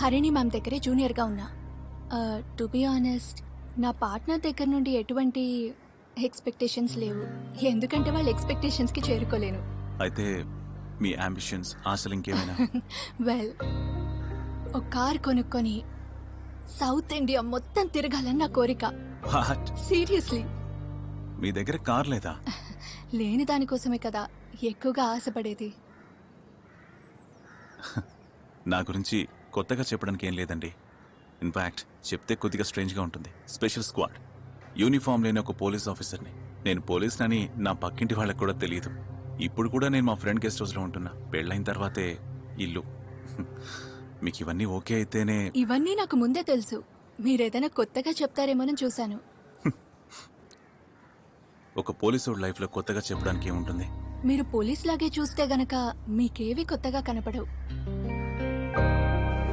Harini ma'am దగ్గరే జూనియర్గా ఉన్నా. To be honest, నా పార్ట్నర్ దగ్గర నుండి ఎటువంటి ఎక్స్పెక్టేషన్స్ లేవు. ఎందుకంటే వాళ్ళ ఎక్స్పెక్టేషన్స్కి చేరుకోలేను. అయితే మీ అంబిషన్స్, ఆశలు ఇంకేమైనా? వెల్, ఒక కార్ కొనుక్కొని సౌత్ ఇండియా మొత్తం తిరగాలని నా కోరిక. వాట్? సీరియస్లీ. మీ దగ్గర కార్ లేదా? లేని దానికోసమే కదా ఎక్కువగా ఆశపడేది. నా గురించి కొత్తగా చెప్పడానికి ఏం లేదండి. ఇన్ఫాక్ట్ చెప్తే కొద్దిగా స్ట్రేంజ్గా ఉంటుంది. స్పెషల్ స్క్వాడ్, యూనిఫామ్ లేని ఒక పోలీస్ ఆఫీసర్ని. నేను పోలీస్నని నా పక్కింటి వాళ్ళకి కూడా తెలియదు. ఇప్పుడు కూడా నేను మా ఫ్రెండ్ గెస్ట్ హౌస్లో ఉంటున్నా. పెళ్ళైన తర్వాతే ఇల్లు. మీకు ఇవన్నీ ఓకే అయితేనే. ఇవన్నీ నాకు ముందే తెలుసు. మీరేదైనా కొత్తగా చెప్తారేమోనని చూశాను. ఒక పోలీసు లైఫ్లో కొత్తగా చెప్పడానికి ఏముంటుంది? మీరు పోలీస్ లాగే చూస్తే గనక మీకేవి కొత్తగా కనపడవు.